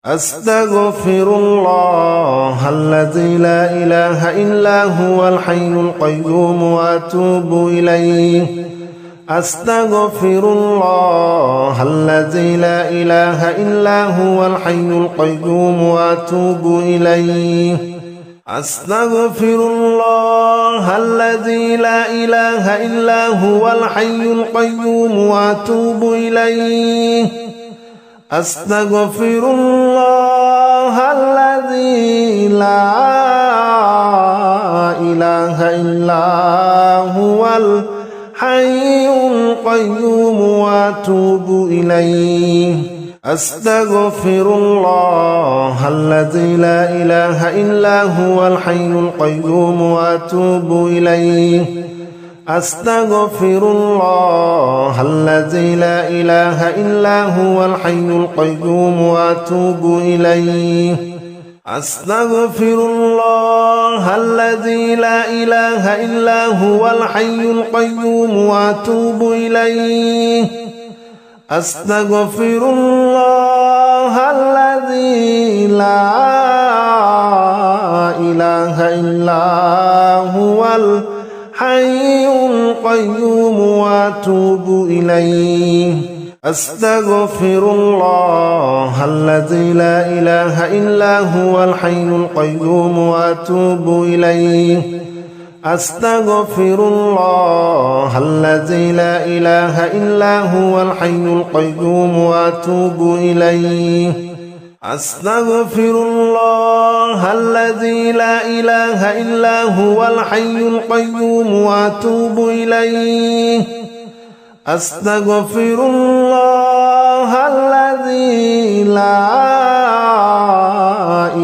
أستغفر الله الذي لا إله إلا هو الحي القيوم وأتوب إليه أستغفر الله الذي لا إله إلا هو الحي القيوم وأتوب إليه أستغفر الله الذي لا إله إلا هو الحي القيوم وأتوب إليه أستغفر الله الذي لا إله إلا هو الحي القيوم وأتوب إليه أستغفر الله الذي لا إله إلا هو الحي القيوم وأتوب إليه أستغفر الله الذي لا إله إلا هو الحي القيوم وأتوب إليه أستغفر الله الذي لا إله إلا هو الحي القيوم وأتوب إليه أستغفر الله الذي لا إله إلا هو الحي القيوم وأتوب إليه أستغفر الله الذي لا إله إلا هو الحي القيوم وأتوب إليه أستغفر الله الذي لا إله إلا هو الحي القيوم وأتوب إليه أستغفر الله الذي لا إله إلا هو الحي القيوم وأتوب إليه أستغفر الله الذي لا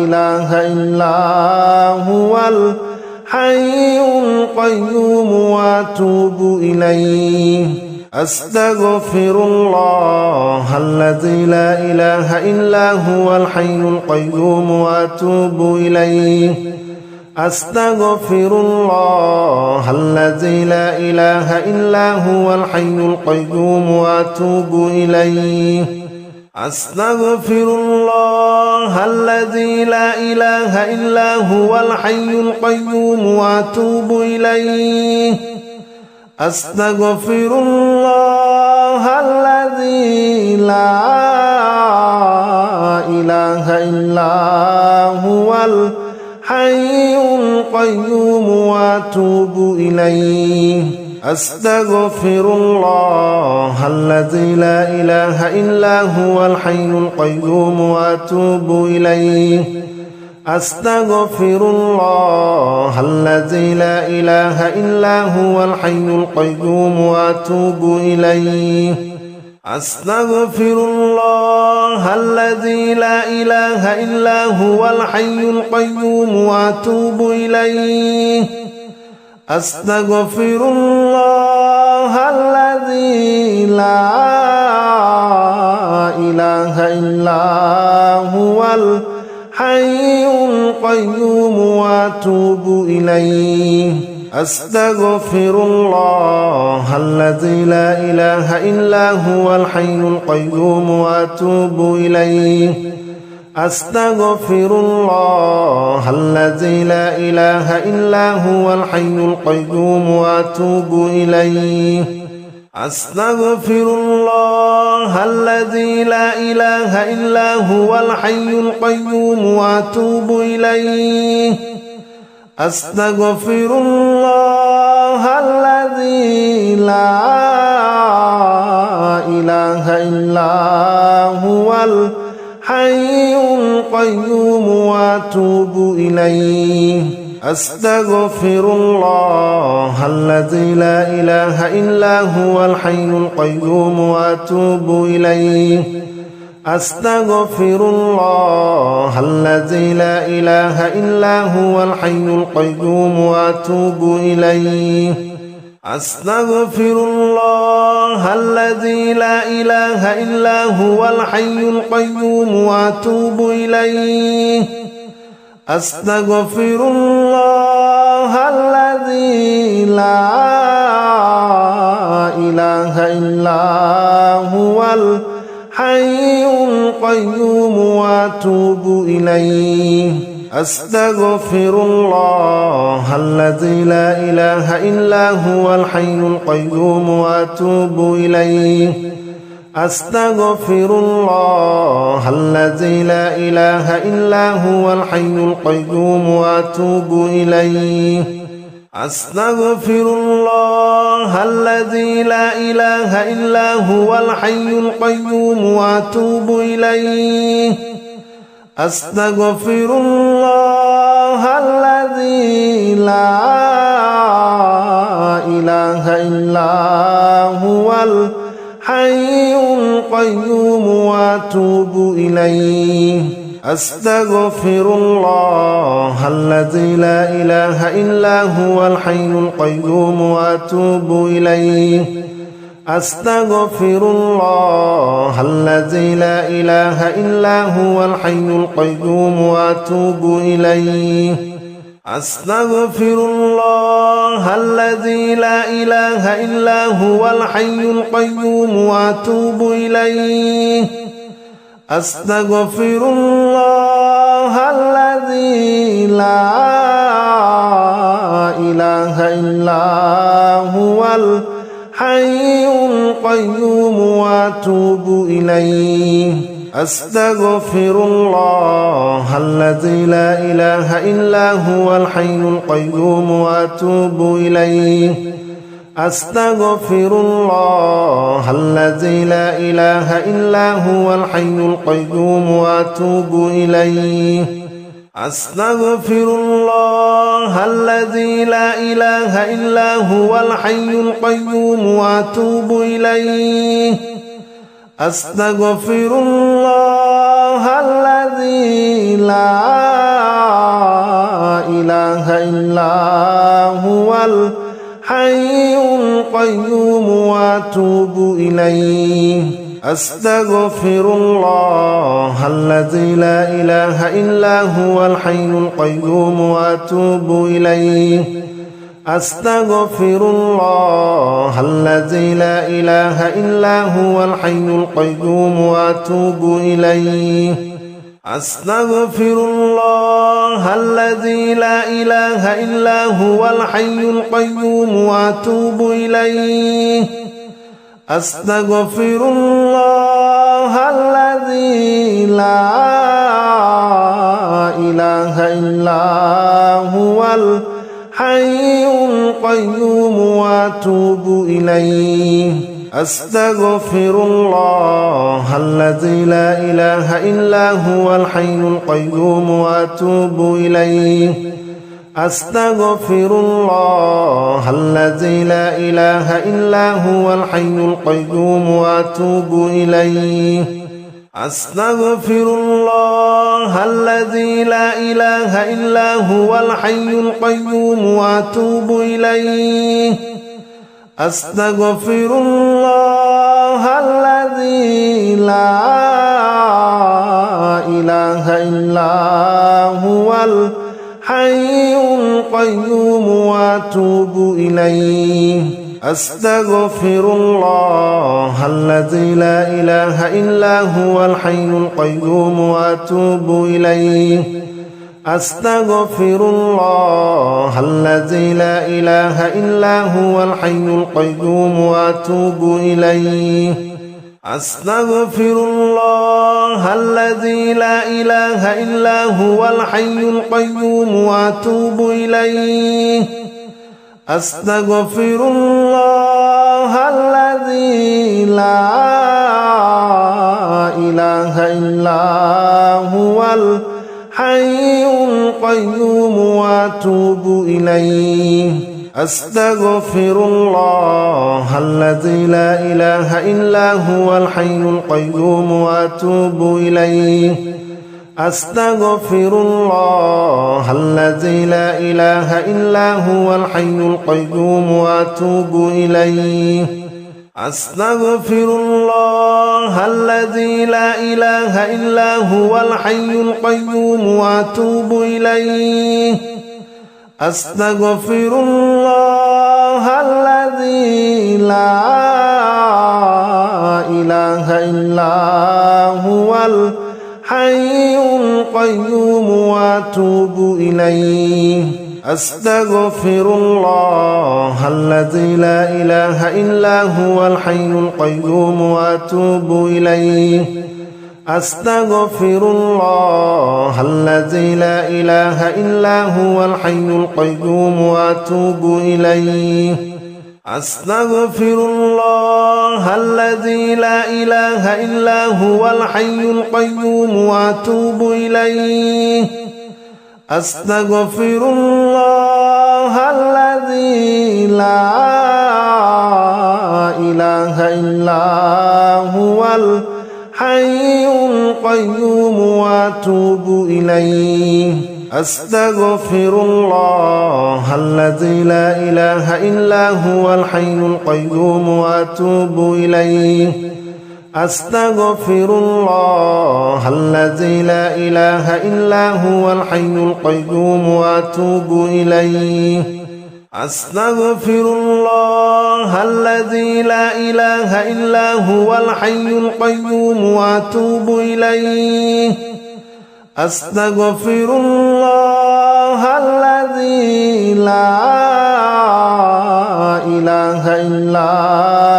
إله إلا هو الحي القيوم وأتوب إليه أستغفر الله الذي لا إله إلا هو الحي القيوم وأتوب إليه أستغفر الله الذي لا إله إلا هو الحي القيوم وأتوب إليه أستغفر الله الذي لا إله إلا هو الحي القيوم وأتوب إليه أستغفر الله الذي لا إله إلا هو الحي القيوم وأتوب إليه أستغفر الله الذي لا إله إلا هو الحي القيوم وأتوب إليه أستغفر الله الذي لا إله إلا هو الحي القيوم وأتوب إليه أستغفر الله الذي لا إله إلا هو الحي القيوم وأتوب إليه أستغفر الله الذي لا إله إلا هو الحي القيوم وأتوب إليه أستغفر الله الذي لا إله إلا هو الحي القيوم وأتوب إليه أستغفر الله الذي لا إله إلا هو الحي القيوم وأتوب إليه أستغفر الله الذي لا إله إلا هو الحي القيوم وأتوب إليه أستغفر الله الذي لا إله إلا هو الحي القيوم وأتوب إليه أستغفر الله الذي لا إله إلا هو الحي القيوم وأتوب إليه أستغفر الله الذي لا إله إلا هو الحي القيوم وأتوب إليه أستغفر الله الذي لا إله إلا هو الحي القيوم وأتوب إليه أستغفر الله الذي لا إله إلا هو الحي القيوم وأتوب إليه أستغفر الله الذي لا إله إلا هو الحي القيوم وأتوب إليه أستغفر الله الذي لا إله إلا هو الحي القيوم وأتوب إليه أستغفر الله الذي لا إله إلا هو الحي القيوم وأتوب إليه أستغفر الله الذي لا إله إلا هو الحي القيوم وأتوب إليه أستغفر الله الذي لا إله إلا هو الحي القيوم وأتوب إليه أستغفر الله الذي لا إله إلا هو الحي القيوم وأتوب إليه أستغفر الله الذي لا إله إلا هو الحي القيوم وأتوب إليه أستغفر الله الذي لا إله إلا هو الحي القيوم وأتوب إليه أستغفر الله الذي لا إله إلا هو الحي القيوم وأتوب إليه أستغفر الله الذي لا إله إلا هو الحي القيوم وأتوب إليه أستغفر الله الذي لا إله إلا هو الحي القيوم وأتوب إليه أستغفر الله الذي لا إله إلا هو الحي القيوم وأتوب إليه أستغفر الله الذي لا إله إلا هو الحي القيوم وأتوب إليه أستغفر الله الذي لا إله إلا هو الحي القيوم وأتوب إليه أستغفر الله الذي لا إله إلا هو الحي القيوم وأتوب إليه أستغفر الله الذي لا إله إلا هو الحي القيوم وأتوب إليه أستغفر الله الذي لا إله إلا هو الحي القيوم وأتوب إليه أستغفر الله الذي لا إله إلا هو الحي القيوم وأتوب إليه أستغفر الله الذي لا إله إلا هو الحي القيوم وأتوب إليه أستغفر الله الذي لا إله إلا هو الحي القيوم وأتوب إليه أستغفر الله الذي لا إله إلا هو الحي القيوم وأتوب إليه أستغفر الله الذي لا إله إلا هو الحي القيوم وأتوب إليه أستغفر الله الذي لا إله إلا هو الحي القيوم وأتوب إليه أستغفر الله الذي لا إله إلا هو الحي القيوم وأتوب إليه أستغفر الله الذي لا إله إلا هو الحي القيوم وأتوب إليه أستغفر الله الذي لا إله إلا هو الحي القيوم وأتوب إليه أستغفر الله الذي لا إله إلا هو الحي القيوم وأتوب إليه أستغفر الله الذي لا إله إلا هو الحي القيوم وأتوب إليه أستغفر الله الذي لا إله إلا هو الحي القيوم وأتوب إليه أستغفر الله الذي لا إله إلا هو الحي القيوم وأتوب إليه أستغفر الله الذي لا إله إلا هو الحي القيوم وأتوب إليه أستغفر الله الذي لا إله إلا هو الحي القيوم وأتوب إليه أستغفر الله الذي لا إله إلا هو الحي القيوم وأتوب إليه أستغفر الله الذي لا إله إلا هو الحي القيوم وأتوب إليه أستغفر الله الذي لا إله إلا هو الحي القيوم وأتوب إليه أستغفر الله الذي لا إله إلا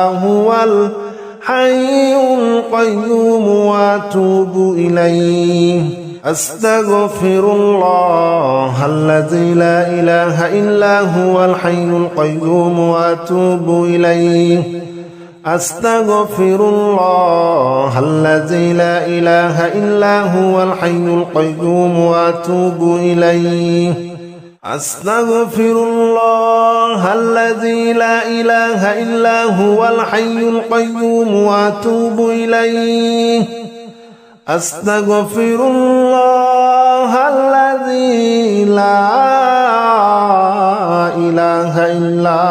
هو الحي القيوم وأتوب إليه أستغفر الله الذي لا إله إلا هو الحي القيوم وأتوب إليه أستغفر الله الذي لا إله إلا هو الحي القيوم وأتوب إليه أستغفر الله الذي لا إله إلا هو الحي القيوم وأتوب إليه أستغفر الله الذي لا إله إلا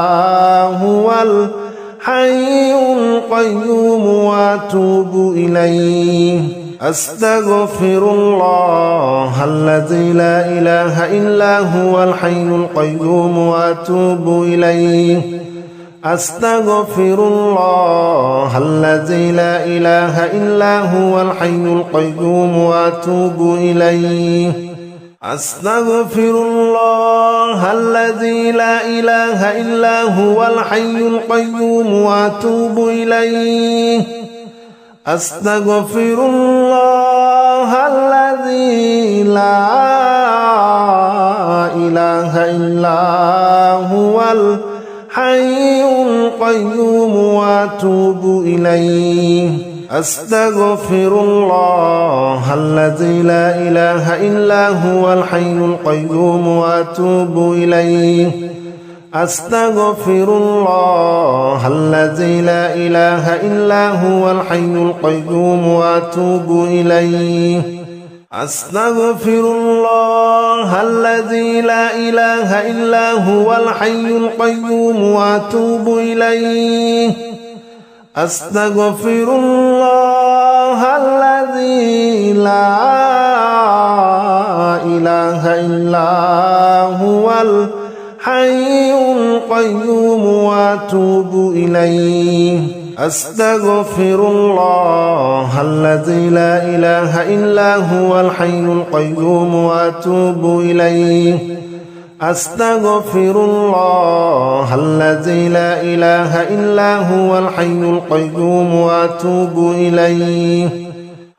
هو الحي القيوم وأتوب إليه أستغفر الله الذي لا إله إلا هو الحي القيوم وأتوب إليه أستغفر الله الذي لا إله إلا هو الحي القيوم وأتوب إليه أستغفر الله الذي لا إله إلا هو الحي القيوم وأتوب إليه أستغفر الله الذي لا إله إلا هو الحي القيوم وأتوب إليه أستغفر الله الذي لا إله إلا هو الحي القيوم وأتوب إليه أستغفر الله الذي لا إله إلا هو الحي القيوم وأتوب إليه أستغفر الله الذي لا إله إلا هو الحي القيوم وأتوب إليه أستغفر الله الذي لا إله إلا هو الحي القيوم وأتوب إليه أستغفر الله الذي لا إله إلا هو الحي القيوم وأتوب إليه أستغفر الله الذي لا إله إلا هو الحي القيوم وأتوب إليه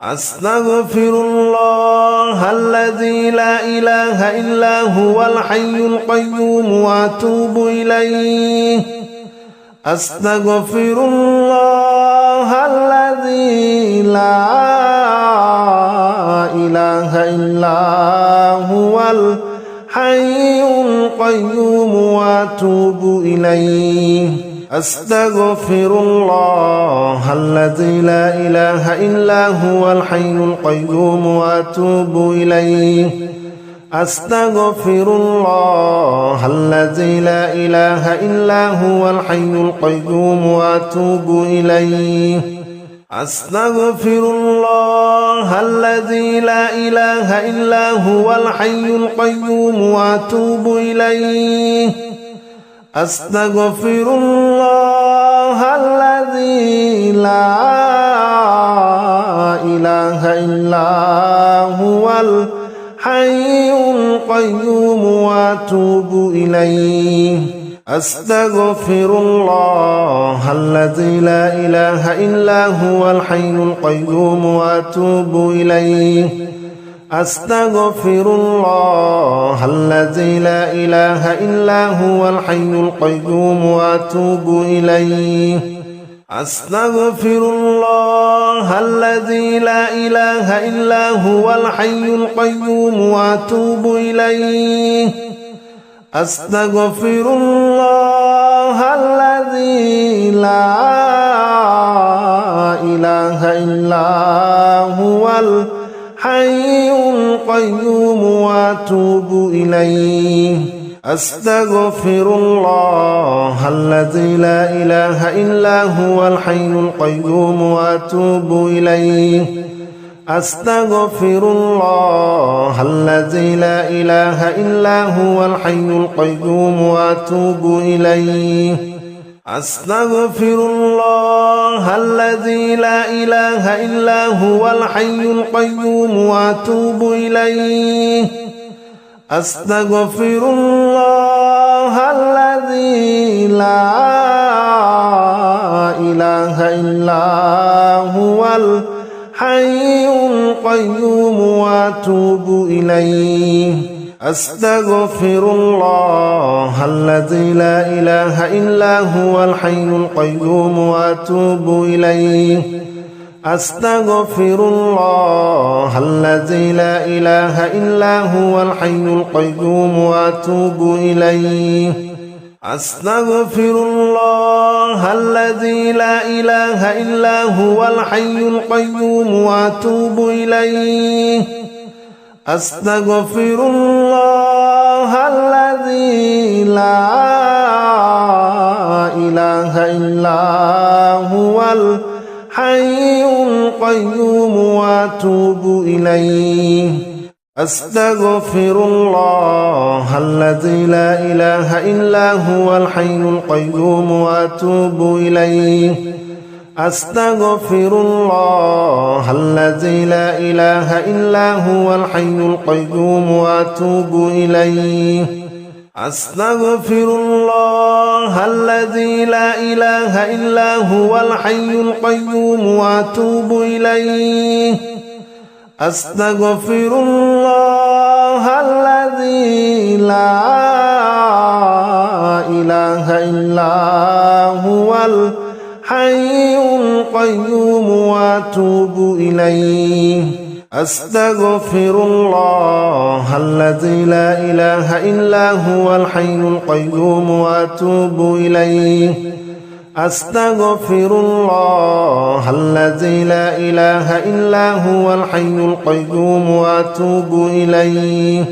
أستغفر الله الذي لا إله إلا هو الحي القيوم وأتوب إليه أستغفر الله الذي لا إله إلا هو الحي القيوم وأتوب إليه أستغفر الله الذي لا إله إلا هو الحي القيوم وأتوب إليه أستغفر الله الذي لا إله إلا هو الحي القيوم وأتوب إليه أستغفر الله الذي لا إله إلا هو الحي القيوم وأتوب إليه أستغفر الله الذي لا إله إلا هو الحي القيوم وأتوب إليه أستغفر الله الذي لا إله إلا هو الحي القيوم وأتوب إليه أستغفر الله الذي لا إله إلا هو الحي القيوم وأتوب إليه أستغفر الله الذي لا إله إلا هو الحي القيوم وأتوب إليه أستغفر الله الذي لا إله إلا هو الحي القيوم وأتوب إليه أستغفر الله الذي لا إله إلا هو الحي القيوم وأتوب إليه أستغفر الله الذي لا إله إلا هو الحي القيوم وأتوب إليه أستغفر الله الذي لا إله إلا هو الحي القيوم وأتوب إليه أستغفر الله الذي لا إله إلا هو الحي القيوم وأتوب إليه أستغفر الله الذي لا إله إلا هو الحي القيوم وأتوب إليه أستغفر الله الذي لا إله إلا هو الحي القيوم وأتوب إليه أستغفر الله الذي لا إله إلا هو الحي القيوم وأتوب إليه أستغفر الله الذي لا إله إلا هو الحي القيوم وأتوب إليه أستغفر الله الذي لا إله إلا هو الحي القيوم وأتوب إليه أستغفر الله الذي لا إله إلا هو الحي القيوم وأتوب إليه أستغفر الله الذي لا إله إلا هو الحي القيوم وأتوب إليه أستغفر الله الذي لا إله إلا هو الحي القيوم وأتوب إليه أستغفر الله الذي لا إله إلا هو الحي القيوم وأتوب إليه أستغفر الله الذي لا إله إلا هو الحي القيوم وأتوب إليه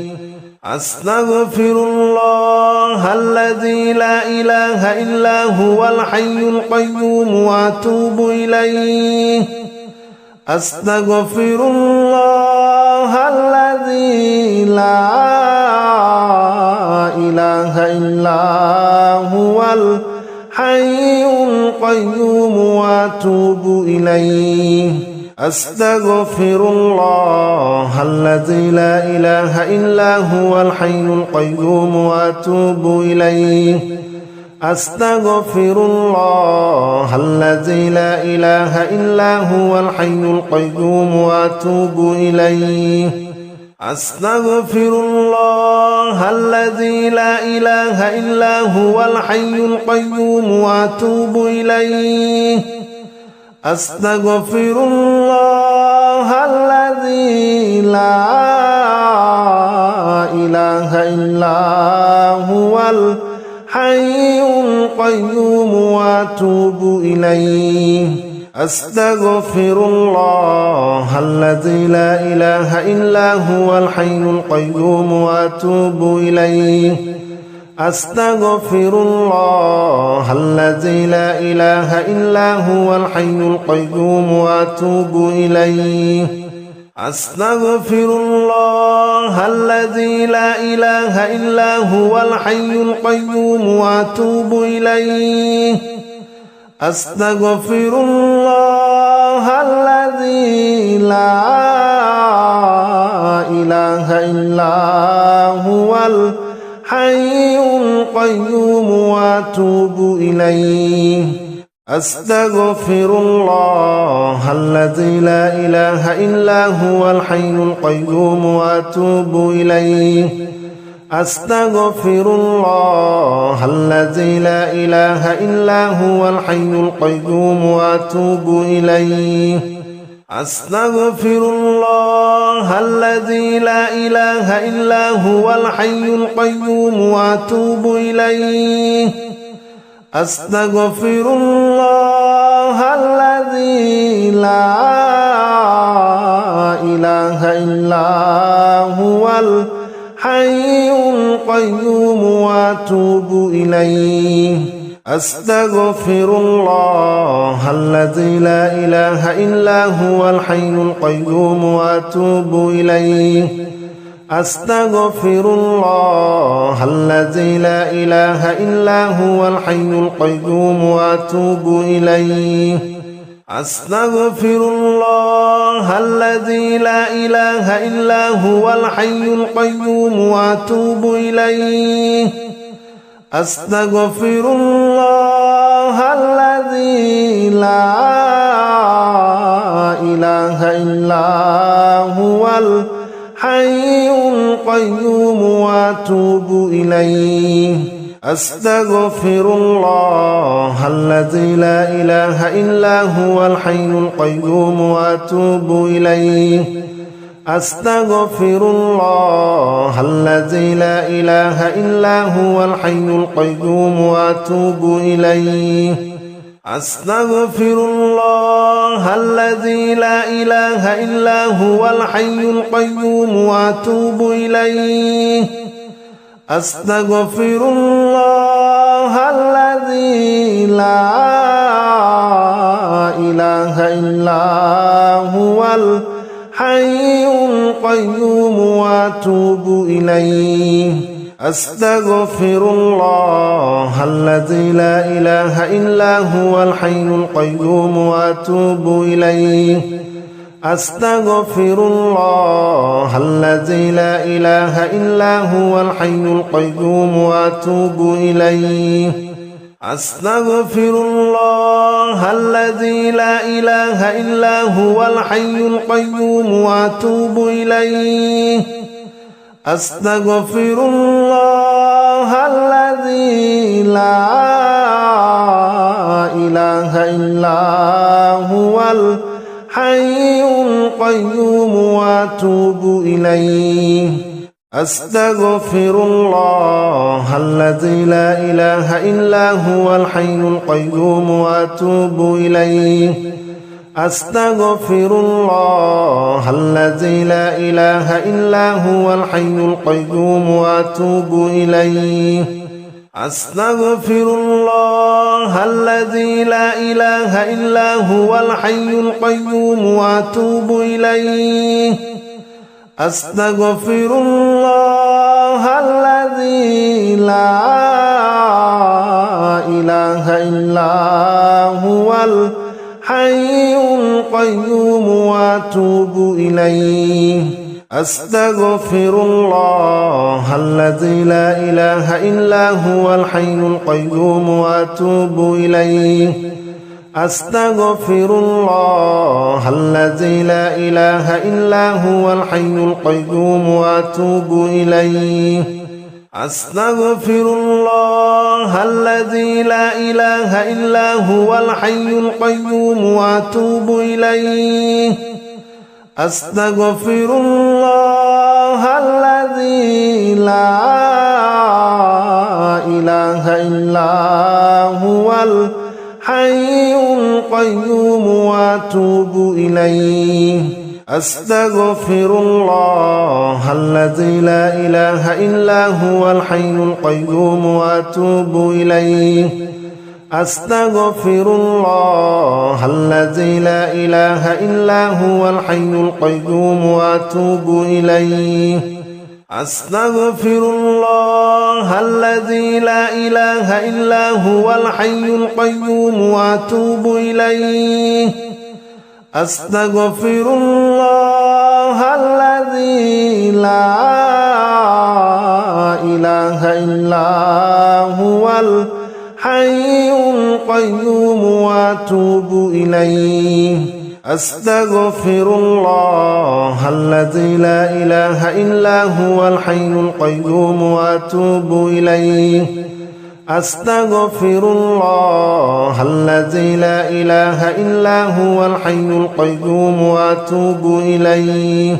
أستغفر الله الذي لا إله إلا هو الحي القيوم وأتوب إليه أستغفر الله الذي لا إله إلا هو الحي القيوم وأتوب إليه أستغفر الله الذي لا إله إلا هو الحي القيوم وأتوب إليه أستغفر الله الذي لا إله إلا هو الحي القيوم وأتوب إليه أستغفر الله الذي لا إله إلا هو الحي القيوم وأتوب إليه أستغفر الله الذي لا إله إلا هو الحي القيوم وأتوب إليه أستغفر الله الذي لا إله إلا هو الحي القيوم وأتوب إليه أستغفر الله الذي لا إله إلا هو الحي القيوم وأتوب إليه أستغفر الله الذي لا إله إلا هو الحي القيوم وأتوب إليه أستغفر الله الذي الذي لا إله إلا هو الحي القيوم وأتوب إليه أستغفر الله الذي لا إله إلا هو الحي القيوم وأتوب إليه أستغفر الله الذي لا إله إلا هو الحي القيوم وأتوب إليه أستغفر الله الذي لا إله إلا هو الحي القيوم وأتوب إليه أستغفر الله الذي لا إله إلا هو الحي القيوم وأتوب إليه أستغفر الله الذي لا إله إلا هو الحي القيوم وأتوب إليه أستغفر الله الذي لا إله إلا هو الحي القيوم وأتوب إليه أستغفر الله الذي لا إله إلا هو الحي القيوم وأتوب إليه أستغفر الله الذي لا إله إلا هو الحي القيوم وأتوب إليه أستغفر الله الذي لا إله إلا هو الحي القيوم وأتوب إليه أستغفر الله الذي لا إله إلا هو الحي القيوم وأتوب إليه أستغفر الله الذي لا إله إلا هو الحي القيوم وأتوب إليه أستغفر الله الذي لا إله إلا هو الحي القيوم وأتوب إليه أستغفر الله الذي لا إله إلا هو الحي القيوم وأتوب إليه أستغفر الله الذي لا إله إلا هو الحي القيوم وأتوب إليه أستغفر الله الذي لا إله إلا هو الحي القيوم وأتوب إليه أستغفر الله الذي لا إله إلا هو الحي القيوم وأتوب إليه أستغفر الله الذي لا إله إلا هو الحي القيوم وأتوب إليه أستغفر الله الذي لا إله إلا هو الحي القيوم وأتوب إليه أستغفر الله الذي لا إله إلا هو الحي القيوم وأتوب إليه أستغفر الله الذي لا إله إلا هو الحي القيوم وأتوب إليه أستغفر الله الذي لا إله إلا هو الحي القيوم وأتوب إليه أستغفر الله الذي لا إله إلا هو الحي القيوم وأتوب إليه أستغفر الله الذي لا إله إلا هو الحي القيوم وأتوب إليه أستغفر الله الذي لا إله إلا هو الحي القيوم وأتوب إليه أستغفر الله الذي لا إله إلا هو الحي القيوم وأتوب إليه أستغفر الله الذي لا إله إلا هو الحي القيوم وأتوب إليه أستغفر الله الذي لا إله إلا هو الحي القيوم وأتوب إليه أستغفر الله الذي لا إله إلا هو الحي القيوم وأتوب إليه أستغفر الله الذي لا إله إلا هو الحي القيوم وأتوب إليه أستغفر الله الذي لا إله إلا هو الحي القيوم وأتوب إليه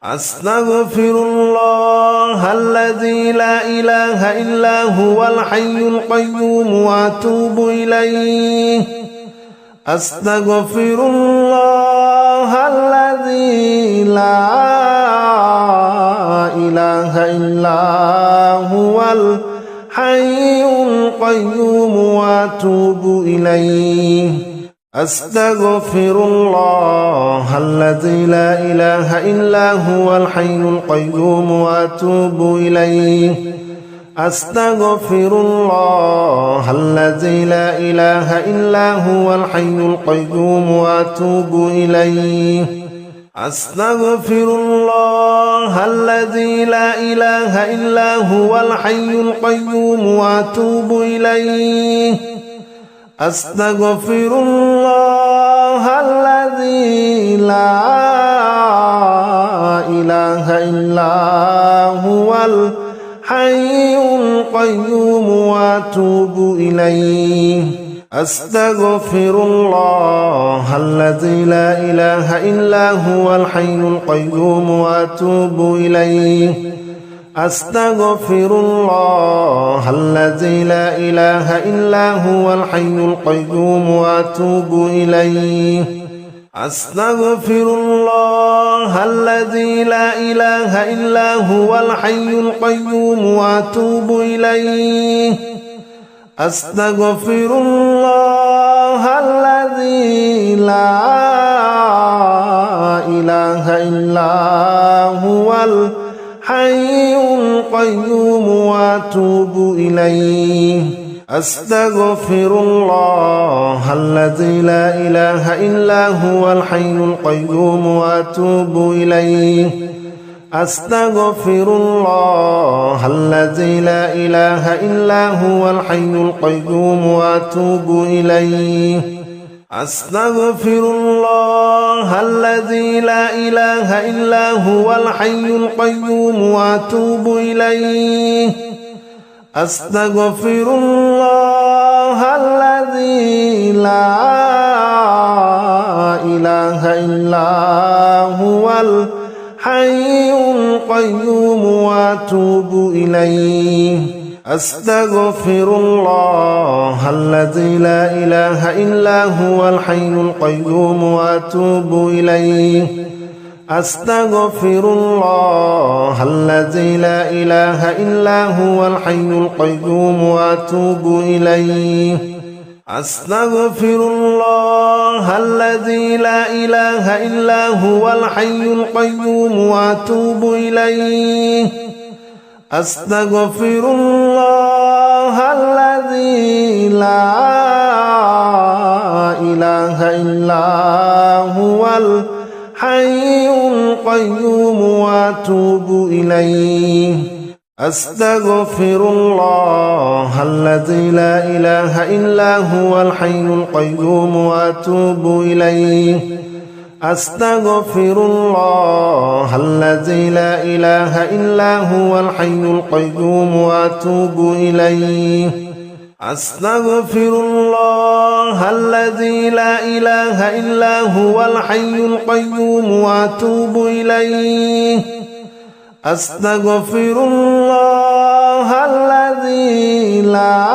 أستغفر الله الذي لا إله إلا هو الحي القيوم وأتوب إليه أستغفر الله الذي لا إله إلا هو الحي القيوم وأتوب إليه أستغفر الله الذي لا إله إلا هو الحي القيوم وأتوب إليه أستغفر الله الذي لا إله إلا هو الحي القيوم وأتوب إليه أستغفر الله الذي لا إله إلا هو الحي القيوم وأتوب إليه أستغفر الله الذي لا إله إلا هو الحي القيوم وأتوب إليه أستغفر الله الذي لا إله إلا هو الحي القيوم وأتوب إليه أستغفر الله الذي لا إله إلا هو الحي القيوم وأتوب إليه أستغفر الله الذي لا إله إلا هو الحي القيوم وأتوب إليه أستغفر الله الذي لا إله إلا هو الحي القيوم وأتوب إليه أستغفر الله الذي لا إله إلا هو الحي القيوم وأتوب إليه أستغفر الله الذي لا إله إلا هو الحي القيوم وأتوب إليه أستغفر الله الذي لا إله إلا هو الحي القيوم وأتوب إليه أستغفر الله الذي لا إله إلا هو الحي القيوم وأتوب إليه أستغفر الله الذي لا إله إلا هو الحي القيوم وأتوب إليه أستغفر الله الذي لا إله إلا هو الحي القيوم وأتوب إليه أستغفر الله الذي لا إله إلا هو الحي القيوم وأتوب إليه أستغفر الله الذي لا إله إلا هو الحي القيوم وأتوب إليه أستغفر الله الذي لا إله إلا هو الحي القيوم وأتوب إليه أستغفر الله الذي لا إله إلا هو الحي القيوم وأتوب إليه أستغفر الله الذي لا إله إلا هو الحي القيوم وأتوب إليه أستغفر الله الذي لا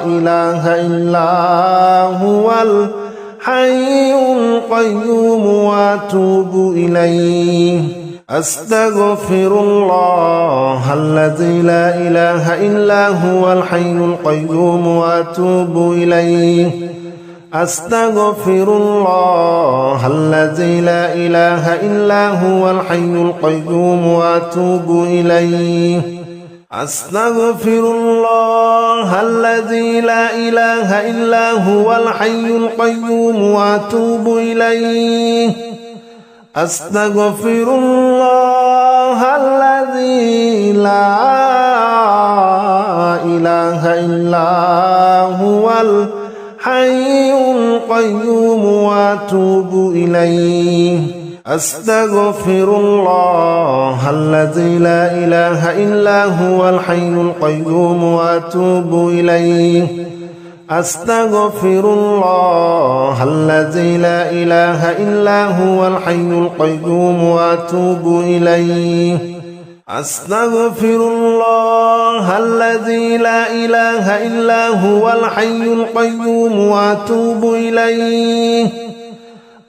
إله إلا هو الحي القيوم وأتوب إليه أستغفر الله الذي لا إله إلا هو الحي القيوم وأتوب إليه أستغفر الله الذي لا إله إلا هو الحي القيوم وأتوب إليه أستغفر الله الذي لا إله إلا هو الحي القيوم وأتوب إليه أستغفر الله الذي لا إله إلا هو الحي القيوم وأتوب إليه أستغفر الله الذي لا إله إلا هو الحي القيوم وأتوب إليه أستغفر الله الذي لا إله إلا هو الحي القيوم وأتوب إليه أستغفر الله الذي لا إله إلا هو الحي القيوم وأتوب إليه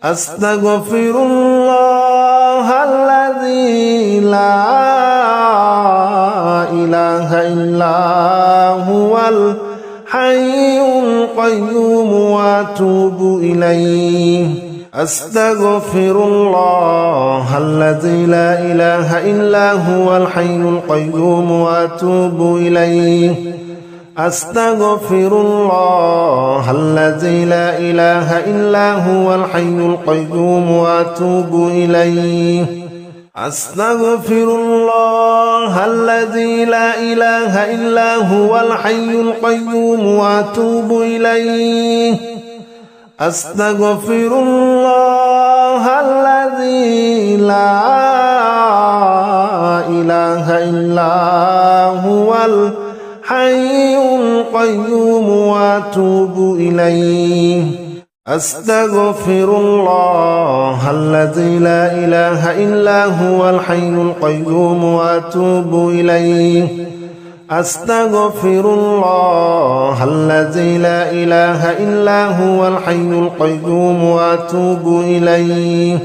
أستغفر الله الذي لا إله إلا هو الحي القيوم وأتوب إليه أستغفر الله الذي لا إله إلا هو الحي القيوم وأتوب إليه أستغفر الله الذي لا إله إلا هو الحي القيوم وأتوب إليه أستغفر الله الذي لا إله إلا هو الحي القيوم وأتوب إليه أستغفر الله الذي لا إله إلا هو الحي القيوم وأتوب إليه أستغفر الله الذي لا إله إلا هو الحي القيوم وأتوب إليه أستغفر الله الذي لا إله إلا هو الحي القيوم وأتوب إليه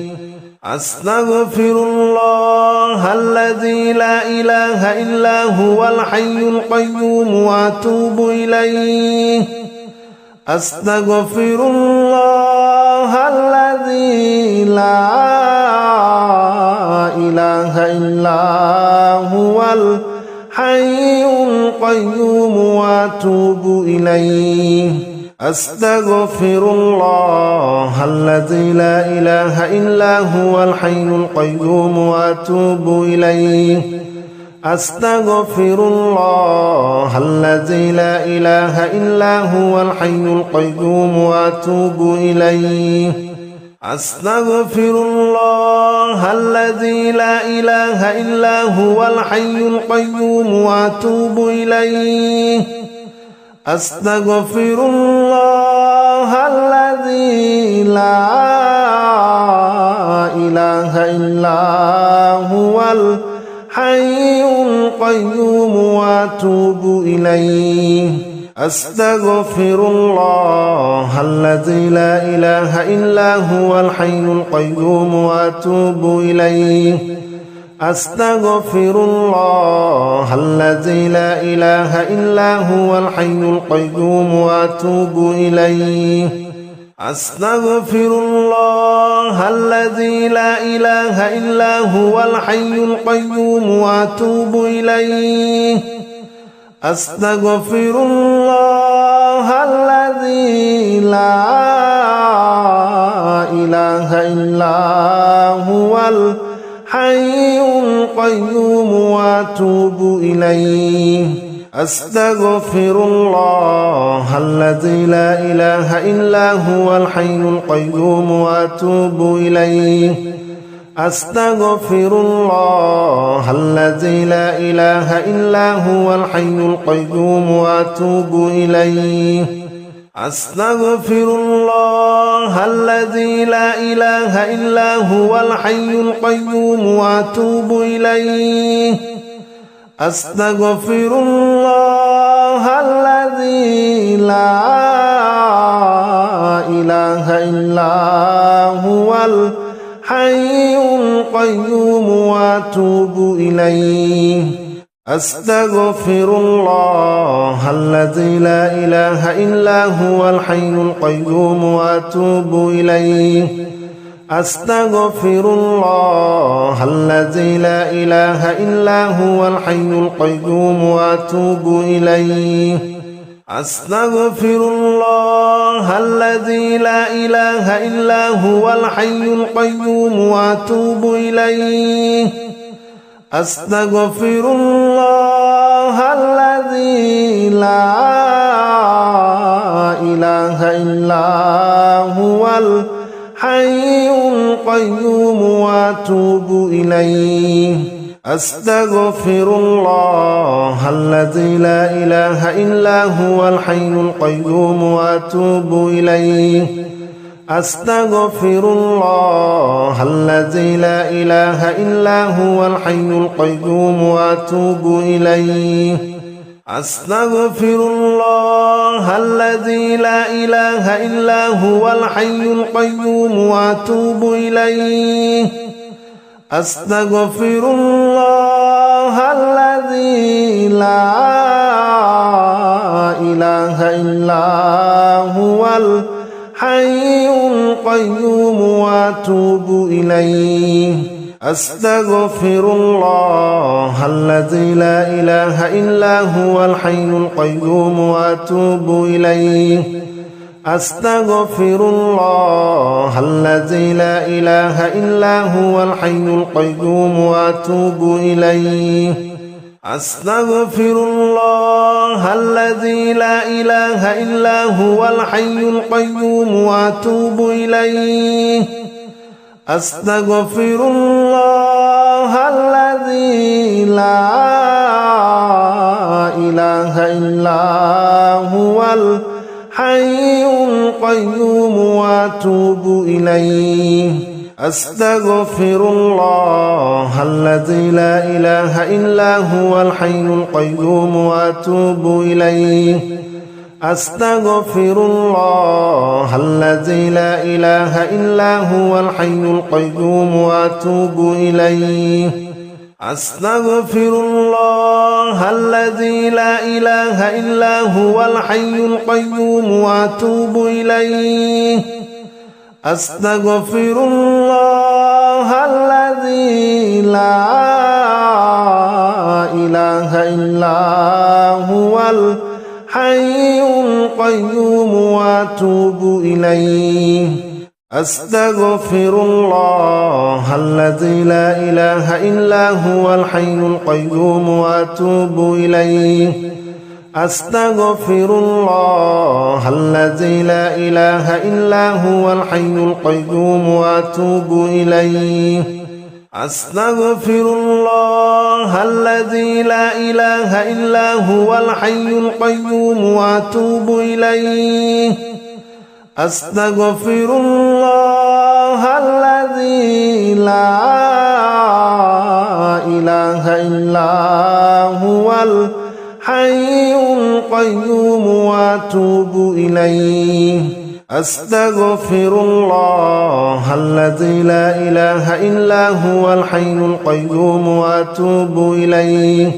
أستغفر الله الذي لا إله إلا هو الحي القيوم وأتوب إليه أستغفر الله الذي لا إله إلا هو الحي القيوم وأتوب إليه أستغفر الله الذي لا إله إلا هو الحي القيوم وأتوب إليه أستغفر الله الذي لا إله إلا هو الحي القيوم وأتوب إليه أستغفر الله الذي لا إله إلا هو الحي القيوم وأتوب إليه أستغفر الله الذي لا إله إلا هو الحي القيوم وأتوب إليه أستغفر الله الذي لا إله إلا هو الحي القيوم وأتوب إليه أستغفر الله الذي لا إله إلا هو الحي القيوم وأتوب إليه أستغفر الله الذي لا إله إلا هو الحي القيوم وأتوب إليه أستغفر الله الذي لا إله إلا هو الحي القيوم وأتوب إليه أستغفر الله الذي لا إله إلا هو الحي القيوم وأتوب إليه أستغفر الله الذي لا إله إلا هو الحي القيوم وأتوب إليه أستغفر الله الذي لا إله إلا هو الحي القيوم وأتوب إليه أستغفر الله الذي لا إله إلا هو الحي القيوم وأتوب إليه أستغفر الله الذي لا إله إلا هو الحي القيوم وأتوب إليه أستغفر الله الذي لا إله إلا هو الحي القيوم وأتوب إليه أستغفر الله الذي لا إله إلا هو الحي القيوم وأتوب إليه أستغفر الله الذي لا إله إلا هو الحي القيوم وأتوب إليه أستغفر الله الذي لا إله إلا هو الحي القيوم وأتوب إليه أستغفر الله الذي لا إله إلا هو الحي القيوم وأتوب إليه أستغفر الله الذي لا إله إلا هو الحي القيوم وأتوب إليه أستغفر الله الذي لا إله إلا هو الحي القيوم وأتوب إليه أستغفر الله الذي لا إله إلا هو الحي القيوم وأتوب إليه أستغفر الله الذي لا إله إلا هو الحي القيوم وأتوب إليه أستغفر الله الذي لا إله إلا هو الحي القيوم وأتوب إليه أستغفر الله الذي لا إله إلا هو الحي القيوم وأتوب إليه أستغفر الله الذي لا إله إلا هو الحي القيوم وأتوب إليه أستغفر الله الذي لا إله إلا هو الحي القيوم وأتوب إليه أستغفر الله الذي لا إله إلا هو الحي القيوم وأتوب إليه أستغفر الله الذي لا إله إلا هو الحي القيوم وأتوب إليه أستغفر الله الذي لا إله إلا هو الحي القيوم وأتوب إليه أستغفر الله الذي لا إله إلا هو الحي القيوم وأتوب إليه أستغفر الله الذي لا إله إلا هو الحي القيوم وأتوب إليه أستغفر الله الذي لا إله إلا هو الحي القيوم وأتوب إليه أستغفر الله الذي لا إله إلا هو الحي القيوم وأتوب إليه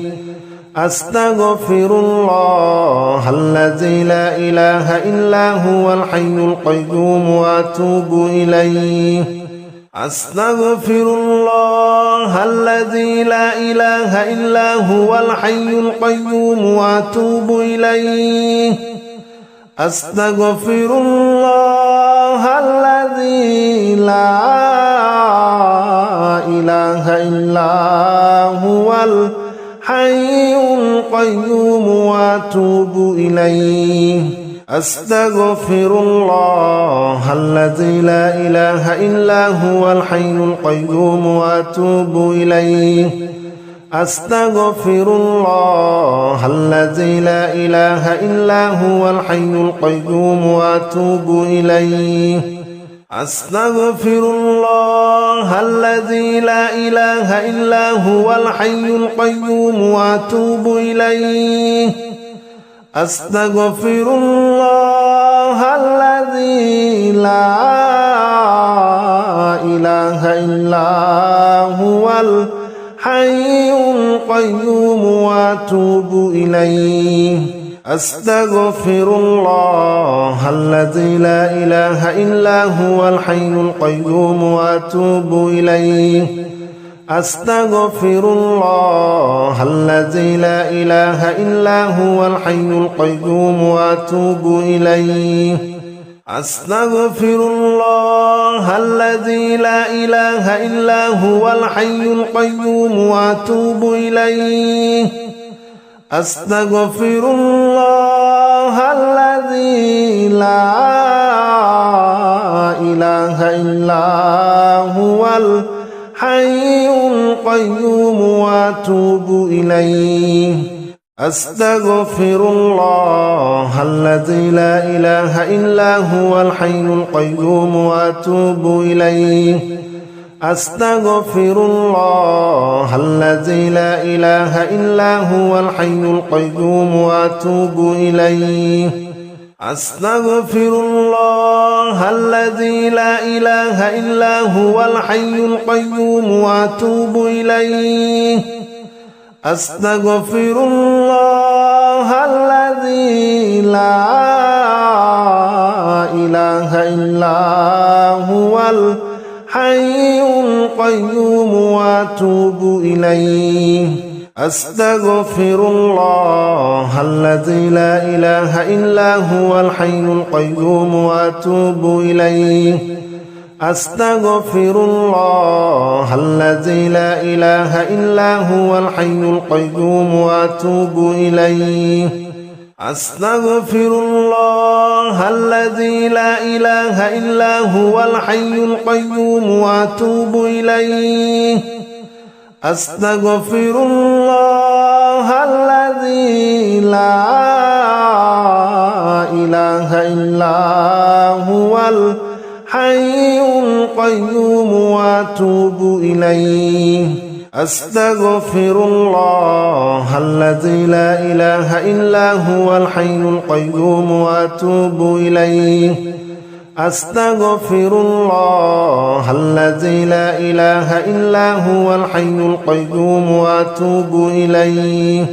أستغفر الله الذي لا إله إلا هو الحي القيوم وأتوب إليه أستغفر الله الذي لا إله إلا هو الحي القيوم وأتوب إليه أستغفر الله الذي لا إله إلا هو الحي القيوم وأتوب إليه أستغفر الله الذي لا إله إلا هو الحي القيوم وأتوب إليه أستغفر الله الذي لا إله إلا هو الحي القيوم وأتوب إليه أستغفر الله الذي لا إله إلا هو الحي القيوم وأتوب إليه أستغفر الله الذي لا إله إلا هو الحي القيوم وأتوب إليه أستغفر الله الذي لا إله إلا هو الحي القيوم وأتوب إليه أستغفر الله الذي لا إله إلا هو الحي القيوم وأتوب إليه أستغفر الله الذي لا إله إلا هو الحي القيوم وأتوب إليه أستغفر الله الذي لا إله إلا هو الحي القيوم وأتوب إليه أستغفر الله الذي لا إله إلا هو الحي القيوم وأتوب إليه أستغفر الله الذي لا إله إلا هو الحي القيوم وأتوب إليه أستغفر الله الذي لا إله إلا هو الحي القيوم وأتوب إليه أستغفر الله الذي لا إله إلا هو الحي القيوم وأتوب إليه أستغفر الله الذي لا إله إلا هو الحي القيوم وأتوب إليه أستغفر الله الذي لا إله إلا هو الحي القيوم وأتوب إليه أستغفر الله الذي لا إله إلا هو الحي القيوم وأتوب إليه أستغفر الله الذي لا إله إلا هو الحي القيوم وأتوب إليه أستغفر الله الذي لا إله إلا هو الحي القيوم وأتوب إليه أستغفر الله الذي لا إله إلا هو الحي القيوم وأتوب إليه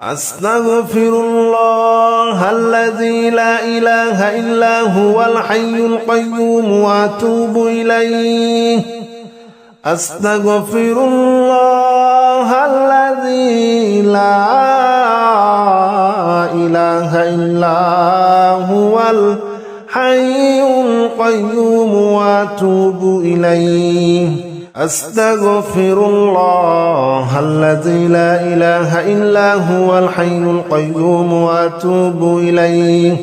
أستغفر الله الذي لا إله إلا هو الحي القيوم وأتوب إليه أستغفر الله الذي لا إله إلا هو الحي القيوم وأتوب إليه أستغفر الله الذي لا إله إلا هو الحي القيوم وأتوب إليه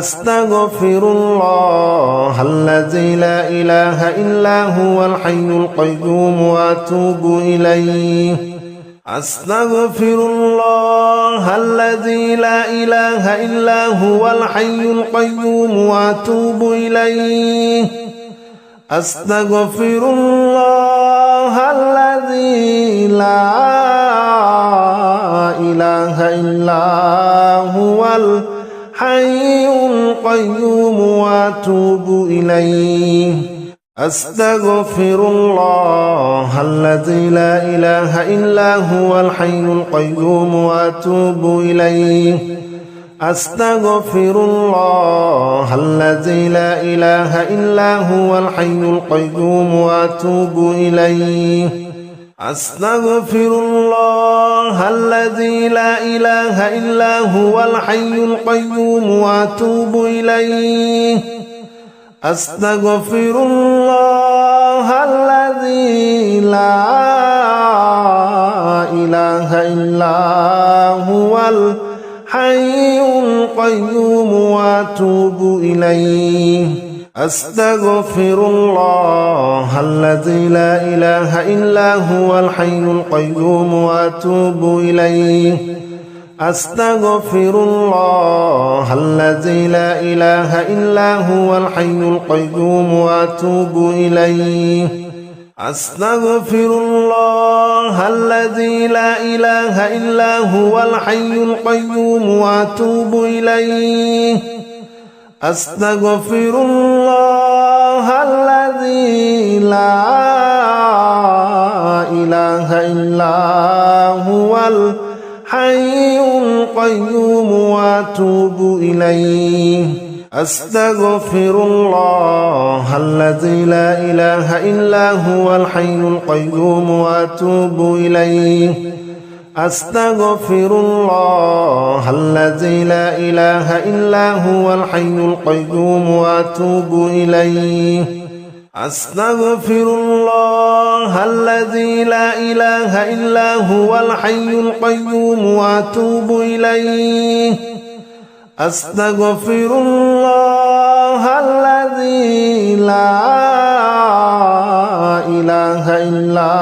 أستغفر الله الذي لا إله إلا هو الحي القيوم وأتوب إليه أستغفر الله الذي لا إله إلا هو الحي القيوم وأتوب إليه أستغفر الله الذي لا إله إلا هو الحي القيوم وأتوب إليه أستغفر الله الذي لا إله إلا هو الحي القيوم وأتوب إليه أستغفر الله الذي لا إله إلا هو الحي القيوم وأتوب إليه أستغفر الله الذي لا إله إلا هو الحي القيوم وأتوب إليه أستغفر الله الذي لا إله إلا هو الحي القيوم وأتوب إليه أستغفر الله الذي لا إله إلا هو الحي القيوم وأتوب إليه أستغفر الله الذي لا إله إلا هو الحي القيوم وأتوب إليه أستغفر الله الذي لا إله إلا هو الحي القيوم وأتوب إليه أستغفر الله الذي لا إله إلا هو الحي القيوم وأتوب إليه أستغفر الله الذي لا إله إلا هو الحي القيوم وأتوب إليه أستغفر الله الذي لا إله إلا هو الحي القيوم وأتوب إليه أستغفر الله الذي لا إله إلا هو الحي القيوم وأتوب إليه أستغفر الله الذي لا إله إلا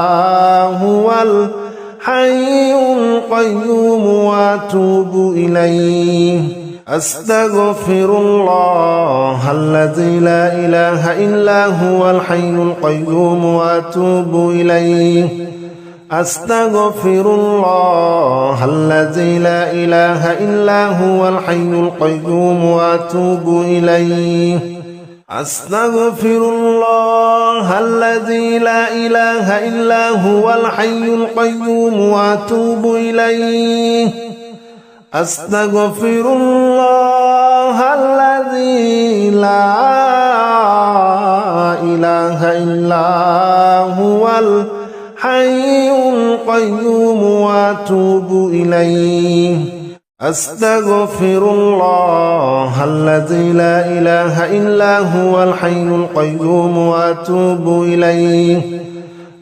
هو الحي القيوم وأتوب إليه أستغفر الله الذي لا إله إلا هو الحي القيوم وأتوب إليه أستغفر الله الذي لا إله إلا هو الحي القيوم وأتوب إليه أستغفر الله الذي لا إله إلا هو الحي القيوم وأتوب إليه أستغفر الله الذي لا إله إلا هو الحي القيوم وأتوب إليه أستغفر الله الذي لا إله إلا هو الحي القيوم وأتوب إليه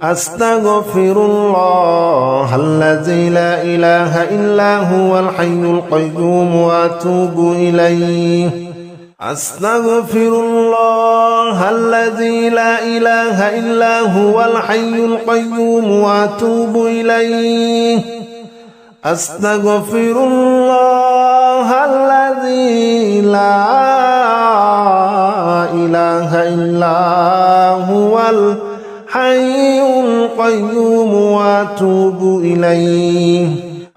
أستغفر الله الذي لا إله إلا هو الحي القيوم وأتوب إليه أستغفر الله الذي لا إله إلا هو الحي القيوم وأتوب إليه أستغفر الله الذي لا إله إلا هو الحي القيوم وأتوب إليه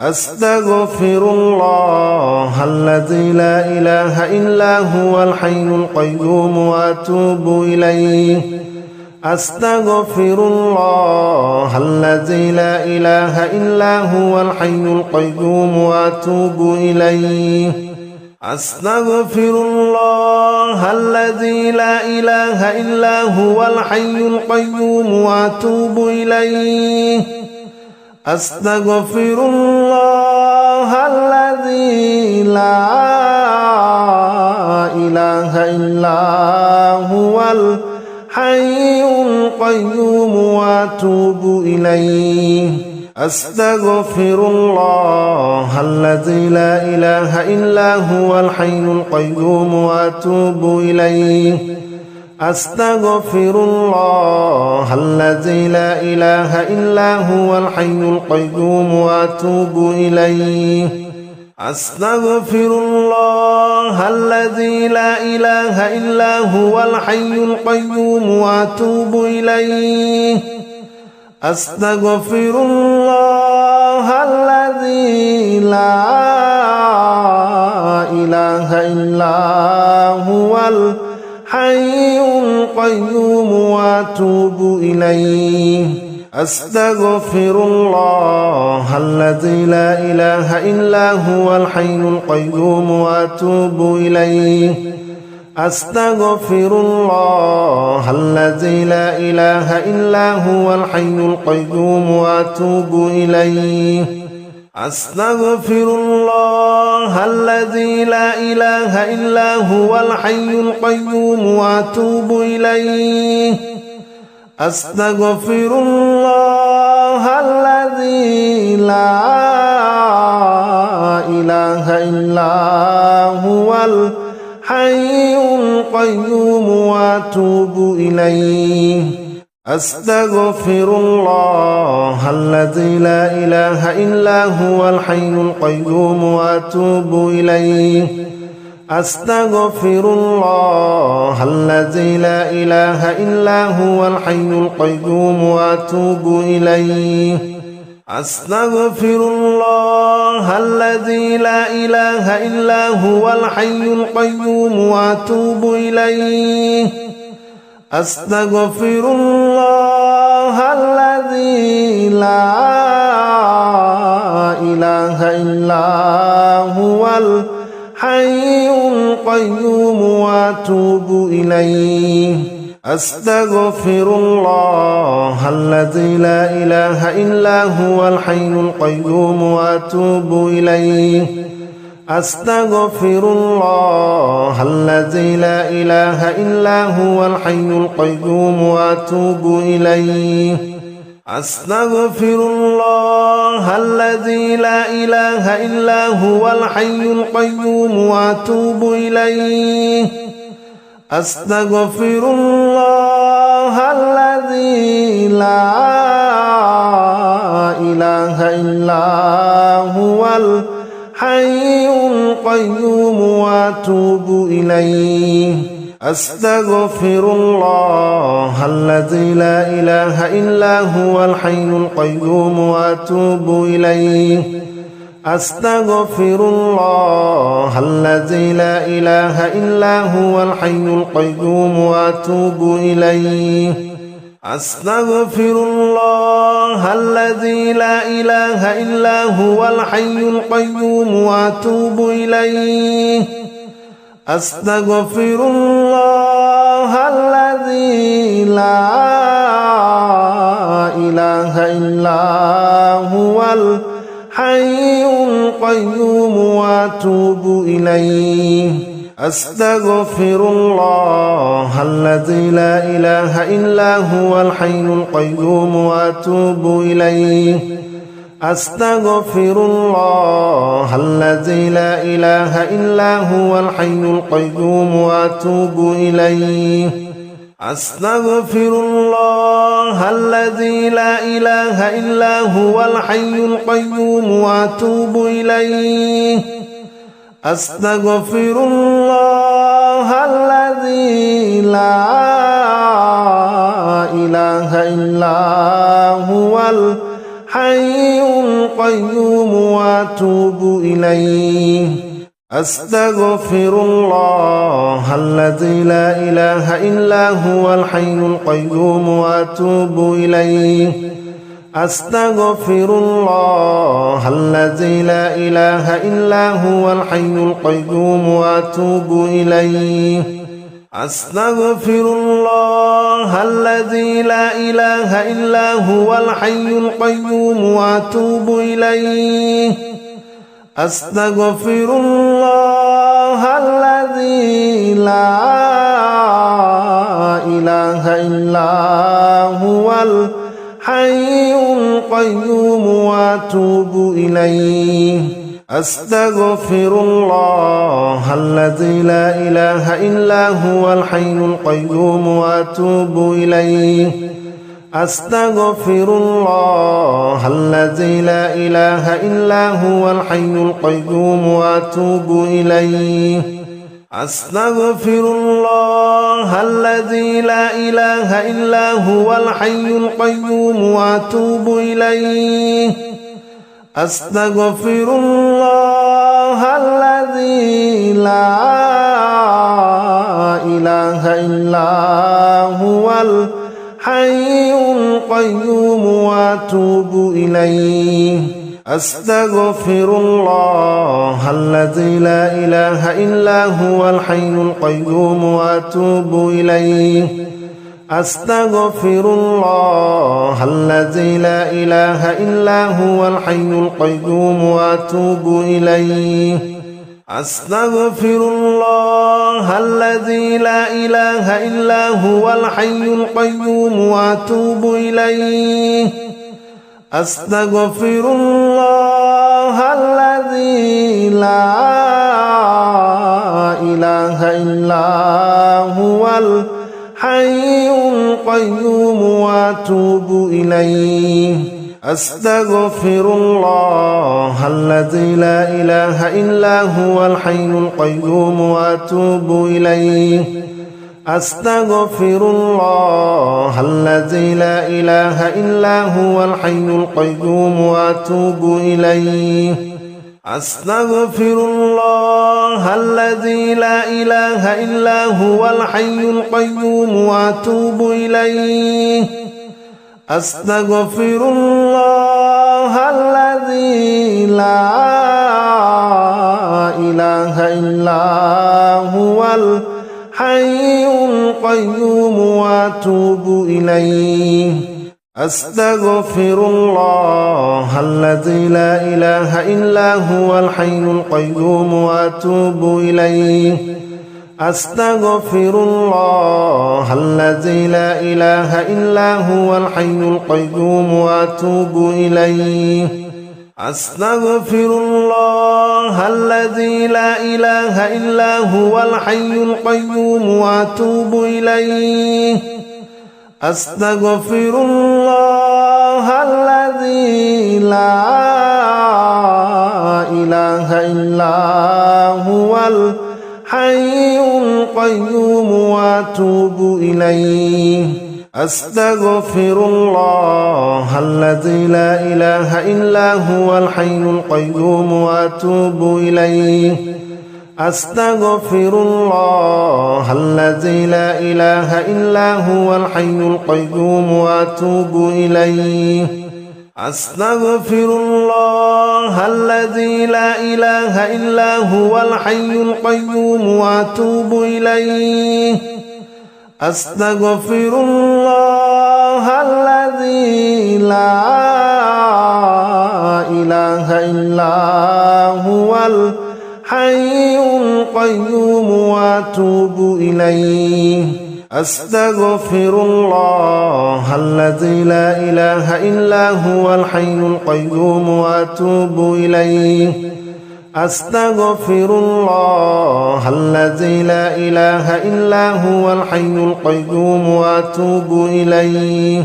أستغفر الله الذي لا إله إلا هو الحي القيوم وأتوب إليه أستغفر الله الذي لا إله إلا هو الحي القيوم وأتوب إليه أستغفر الله الذي لا إله إلا هو الحي القيوم وأتوب إليه أستغفر الله الذي لا إله إلا هو الحي القيوم وأتوب إليه أستغفر الله الذي لا إله إلا هو الحي القيوم وأتوب إليه أستغفر الله الذي لا إله إلا هو الحي القيوم وأتوب إليه أستغفر الله الذي لا إله إلا هو الحي القيوم وأتوب إليه أستغفر الله الذي لا إله إلا هو الحي القيوم وأتوب إليه أستغفر الله الذي لا إله إلا هو الحي القيوم وأتوب إليه أستغفر الله الذي لا إله إلا هو الحي القيوم وأتوب إليه أستغفر الله الذي لا إله إلا هو الحي القيوم وأتوب إليه أستغفر الله الذي لا إله إلا هو الحي القيوم وأتوب إليه أستغفر الله الذي لا إله إلا هو الحي القيوم وأتوب إليه أستغفر الله الذي لا إله إلا هو الحي القيوم وأتوب إليه أستغفر الله الذي لا إله إلا هو الحي القيوم وأتوب إليه أستغفر الله الذي لا إله وأتوب إليه أستغفر الله الذي لا إله إلا هو الحي القيوم وأتوب إليه أستغفر الله الذي لا إله إلا هو الحي القيوم وأتوب إليه أستغفر الله الذي لا إله إلا هو الحي القيوم وأتوب إليه أستغفر الله الذي لا إله إلا هو الحي القيوم وأتوب إليه أستغفر الله الذي لا إله إلا هو الحي القيوم وأتوب إليه أستغفر الله الذي لا إله إلا هو الحي القيوم وأتوب إليه أستغفر الله الذي لا إله إلا هو الحي القيوم وأتوب إليه أستغفر الله الذي لا إله إلا هو الحي القيوم وأتوب إليه أستغفر الله الذي لا إله إلا هو الحي القيوم وأتوب إليه أستغفر الله الذي لا إله إلا هو الحي القيوم وأتوب إليه أستغفر الله الذي لا إله إلا هو الحي القيوم وأتوب إليه أستغفر الله الذي لا إله إلا هو الحي القيوم وأتوب إليه أستغفر الله الذي لا إله إلا هو الحي القيوم وأتوب إليه أستغفر الله الذي لا إله إلا هو الحي القيوم وأتوب إليه أستغفر الله الذي لا إله إلا هو الحي القيوم وأتوب إليه أستغفر الله الذي لا إله إلا هو الحي القيوم وأتوب إليه أستغفر الله الذي لا إله إلا هو الحي القيوم وأتوب إليه أستغفر الله الذي لا إله إلا هو الحي القيوم وأتوب إليه أستغفر الله الذي لا إله إلا هو الحي القيوم وأتوب إليه أستغفر الله الذي لا إله إلا هو الحي القيوم وأتوب إليه أستغفر الله الذي لا إله إلا هو الحي القيوم وأتوب إليه أستغفر الله الذي لا إله إلا هو الحي القيوم وأتوب إليه أستغفر الله الذي لا إله إلا هو الحي القيوم وأتوب إليه أستغفر الله الذي لا إله إلا هو الحي القيوم وأتوب إليه أستغفر الله الذي لا إله إلا هو الحي القيوم وأتوب إليه أستغفر الله الذي لا إله إلا هو الحي القيوم وأتوب إليه أستغفر الله الذي لا إله إلا هو الحي القيوم وأتوب إليه أستغفر الله الذي لا إله إلا هو الحي أستغفر الله الذي لا إله إلا هو الحي القيوم وأتوب إليه أستغفر الله الذي لا إله إلا هو الحي القيوم وأتوب إليه أستغفر الله الذي لا إله إلا هو الحي القيوم وأتوب إليه أستغفر الله الذي لا إله إلا هو الحي القيوم وأتوب إليه أستغفر الله الذي لا إله إلا هو الحي القيوم وأتوب إليه أستغفر الله الذي لا إله إلا هو الحي القيوم وأتوب إليه أستغفر الله الذي لا إله إلا هو الحي القيوم وأتوب إليه أستغفر الله الذي لا إله إلا هو الحي القيوم وأتوب إليه أستغفر الله الذي لا إله إلا هو الحي القيوم وأتوب إليه أستغفر الله الذي لا إله إلا هو الحي القيوم وأتوب إليه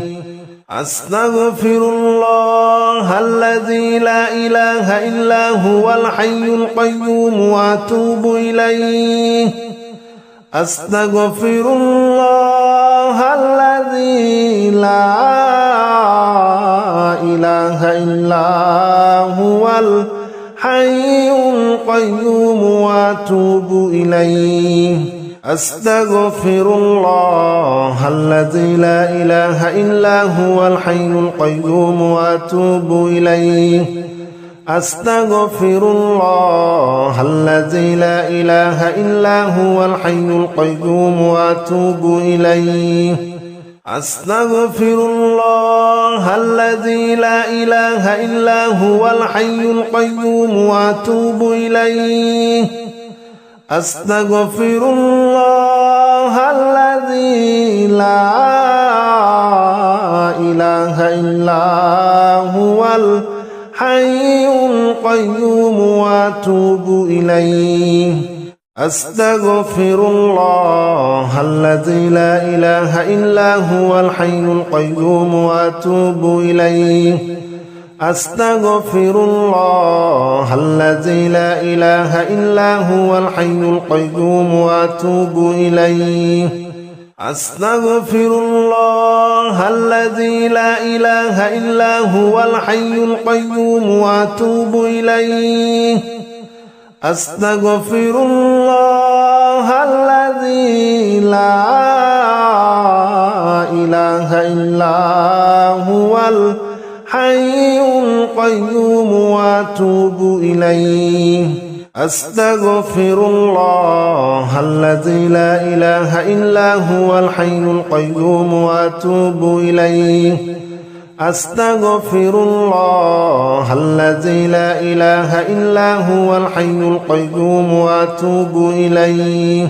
أستغفر الله الذي لا إله إلا هو الحي القيوم وأتوب إليه أستغفر الله الذي لا إله إلا هو الحي القيوم وأتوب إليه أستغفر الله الذي لا إله إلا هو الحي القيوم وأتوب إليه أستغفر الله الذي لا إله إلا هو الحي القيوم وأتوب إليه أستغفر الله الذي لا إله إلا هو الحي القيوم وأتوب إليه أستغفر الله الذي لا إله إلا هو الحي القيوم وأتوب إليه أستغفر الله الذي لا إله إلا هو الحي القيوم وأتوب إليه أستغفر الله الذي لا إله إلا هو الحي القيوم وأتوب إليه أستغفر الله الذي لا إله إلا هو الحي القيوم وأتوب إليه أستغفر الله الذي لا إله إلا هو الحي القيوم وأتوب إليه أستغفر الله الذي لا إله إلا هو الحي القيوم وأتوب إليه أستغفر الله الذي لا إله إلا هو الحي القيوم وأتوب إليه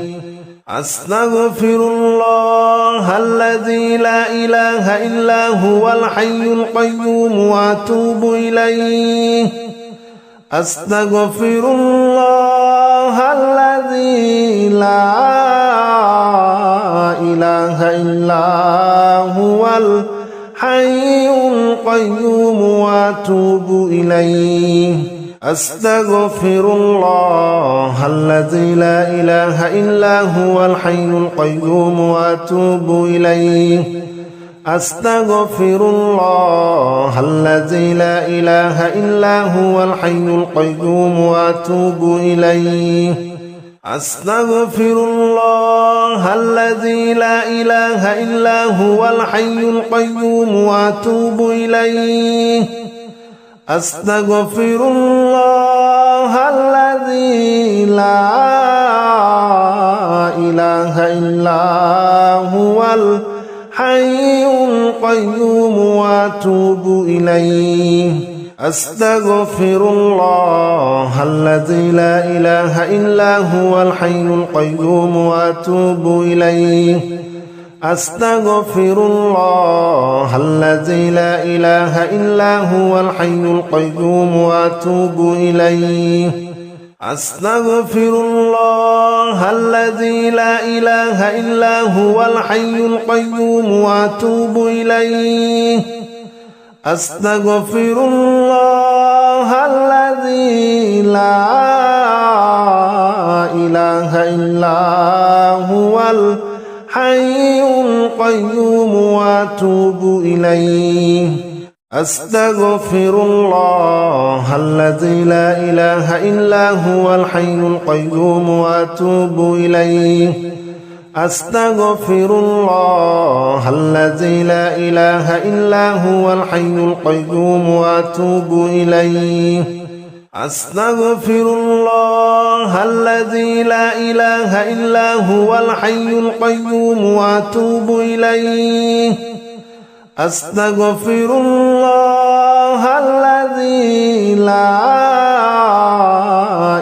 أستغفر الله الذي لا إله إلا هو الحي القيوم وأتوب إليه أستغفر الله الذي لا إله إلا هو الحي القيوم وأتوب إليه أستغفر الله الذي لا إله إلا هو الحي القيوم وأتوب إليه أستغفر الله الذي لا إله إلا هو الحي القيوم وأتوب إليه أستغفر الله الذي لا إله إلا هو الحي القيوم وأتوب إليه أستغفر الله الذي لا إله إلا هو الحي القيوم وأتوب إليه أستغفر الله الذي لا إله إلا هو الحي القيوم وأتوب إليه أستغفر الله الذي لا إله إلا هو الحي القيوم وأتوب إليه أستغفر الله الذي لا إله إلا هو الحي القيوم وأتوب إليه أستغفر الله الذي لا إله إلا هو الحي القيوم وأتوب إليه أستغفر الله الذي لا إله إلا هو الحي القيوم وأتوب إليه أستغفر الله الذي لا إله إلا هو الحي القيوم وأتوب إليه أستغفر الله الذي لا إله إلا هو الحي القيوم وأتوب إليه أستغفر الله الذي لا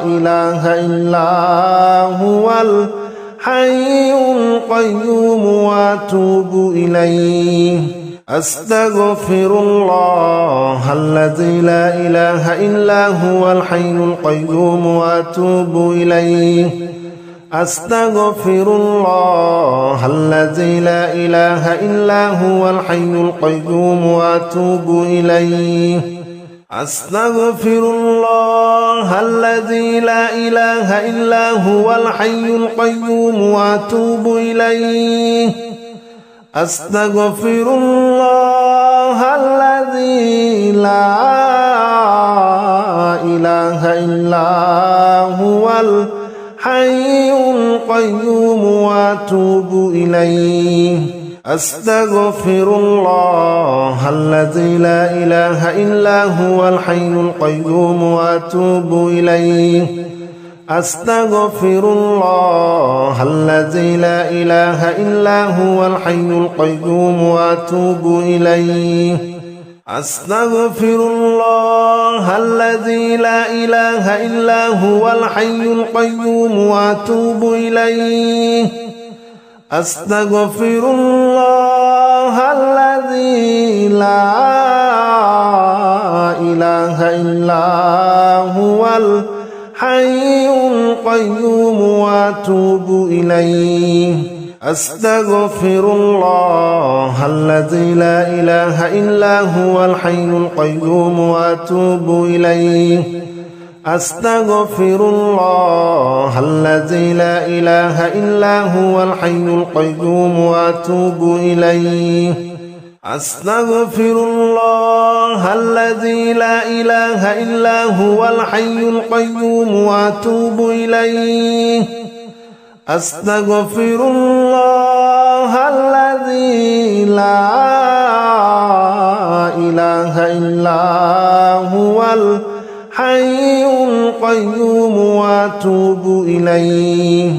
إله إلا هو الحي القيوم وأتوب إليه أستغفر الله الذي لا إله إلا هو الحي القيوم وأتوب إليه أستغفر الله الذي لا إله إلا هو الحي القيوم وأتوب إليه أستغفر الله الذي لا إله إلا هو الحي القيوم وأتوب إليه أستغفر الله الذي لا إله إلا هو الحي القيوم وأتوب إليه أستغفر الله الذي لا إله إلا هو الحي القيوم وأتوب إليه أستغفر الله الذي لا إله إلا هو الحي القيوم وأتوب إليه أستغفر الله الذي لا إله إلا هو الحي القيوم وأتوب إليه أستغفر الله الذي لا إله إلا هو الحي القيوم وأتوب إليه أستغفر الله الذي لا إله إلا هو الحي القيوم وأتوب إليه أستغفر الله الذي لا إله إلا هو الحي القيوم وأتوب إليه أستغفر الله الذي لا إله إلا هو الحي القيوم وأتوب إليه أستغفر الله الذي لا إله إلا هو الحي القيوم وأتوب إليه